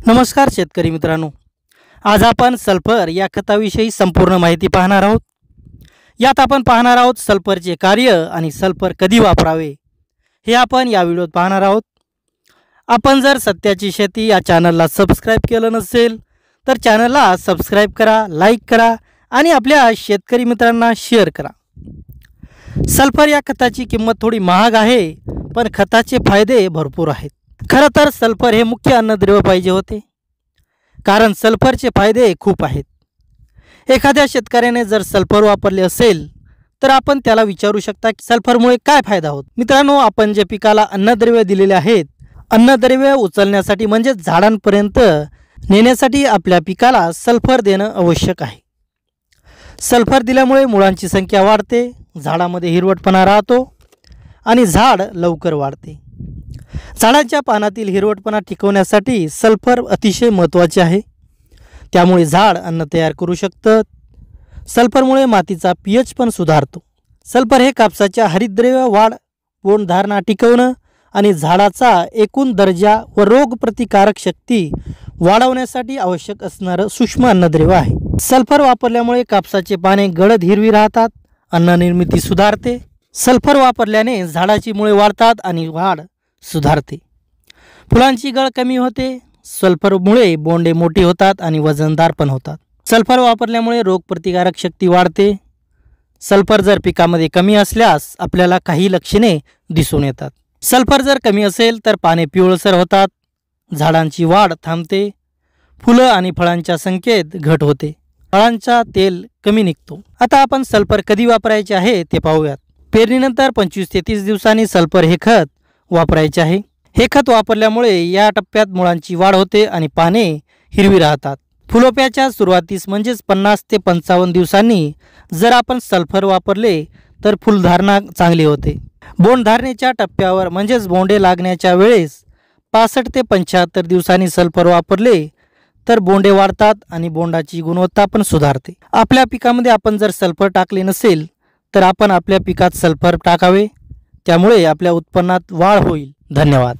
नमस्कार शेतकरी मित्रांनो, आज आपण सल्फर या खताविषयी संपूर्ण माहिती पाहणार आहोत। यात आपण पाहणार आहोत सल्फरचे कार्य आणि सल्फर कधी वापरावे हे आपण या व्हिडिओत पाहणार आहोत। आपण जर सत्याची शेती या चॅनलला सबस्क्राइब केलं नसेल तर चॅनलला सबस्क्राइब करा, लाईक करा आणि आपल्या शेतकरी मित्रांना शेअर करा। सल्फर या खताची किंमत थोडी महाग आहे, पण खताचे फायदे भरपूर आहेत। खरं तर सल्फर हे मुख्य अन्नद्रव्य पाहिजे होते, कारण सल्फरचे फायदे खूप आहेत। एखाद्या शेतकऱ्याने जर सल्फर वापरले असेल तर आपण त्याला विचारू शकता की सल्फरमुळे काय फायदा होतो। मित्रांनो, आपण जे पिकाला अन्नद्रव्य दिलेले आहेत, अन्नद्रव्य उचलण्यासाठी म्हणजे झाडांपर्यंत नेण्यासाठी आपल्या पिकाला सल्फर देणं आवश्यक आहे। सल्फर दिल्यामुळे मुळांची संख्या वाढते, झाडामध्ये हिरवटपणा राहतो आणि झाड लवकर वाढते। झाडाच्या पानातील हिरवटपणा टिकवण्यासाठी सल्फर अतिशय महत्त्वाचे आहे, त्यामुळे झाड अन्न तयार करू शकतं। सल्फरमुळे मातीचा पीएच पण सुधारतो। सल्फर हे कापसाच्या हरितद्रव्य वाढ, बोंडधारणा टिकवणं आणि झाडाचा एकूण दर्जा व रोगप्रतिकारक शक्ती वाढवण्यासाठी आवश्यक असणारं सूक्ष्म अन्नद्रव्य आहे। सल्फर वापरल्यामुळे कापसाचे पाने गडद हिरवी राहतात, अन्न निर्मिती सुधारते। सल्फर वापरल्याने झाडाची मुळे वाढतात आणि वाढ सुधारते। फुलांची गळ कमी होते। सल्फरमुळे बोंडे मोठी होतात आणि वजनदार पण होतात। सल्फर वापरल्यामुळे रोगप्रतिकारक शक्ती वाढते। सल्फर जर पिकामध्ये कमी असल्यास आपल्याला काही लक्षणे दिसून येतात। सल्फर जर कमी असेल तर पाने पिवळसर होतात, झाडांची वाढ थांबते, फुलं आणि फळांच्या संख्येत घट होते, फळांचा तेल कमी निघतो। आता आपण सल्फर कधी वापरायचे आहे ते पाहूयात। पेरणीनंतर 25 ते 30 दिवसांनी सल्फर हे खत वापरायचे आहे। हे खत वापरल्यामुळे या टप्प्यात मुळांची वाढ होते आणि पाने हिरवी राहतात। फुलोप्याच्या सुरुवातीस म्हणजेच 50 ते 55 दिवसांनी जर आपण सल्फर वापरले तर फुलधारणा चांगली होते। बोंडधारणेच्या टप्प्यावर म्हणजेच बोंडे लागण्याच्या वेळेस 65 ते 75 दिवसांनी सल्फर वापरले तर बोंडे वाढतात आणि बोंडाची गुणवत्ता पण सुधारते। आपल्या पिकामध्ये आपण जर सल्फर टाकले नसेल तर आपण आपल्या पिकात सल्फर टाकावे, त्यामुळे आपल्या उत्पन्नात वाढ होईल। धन्यवाद।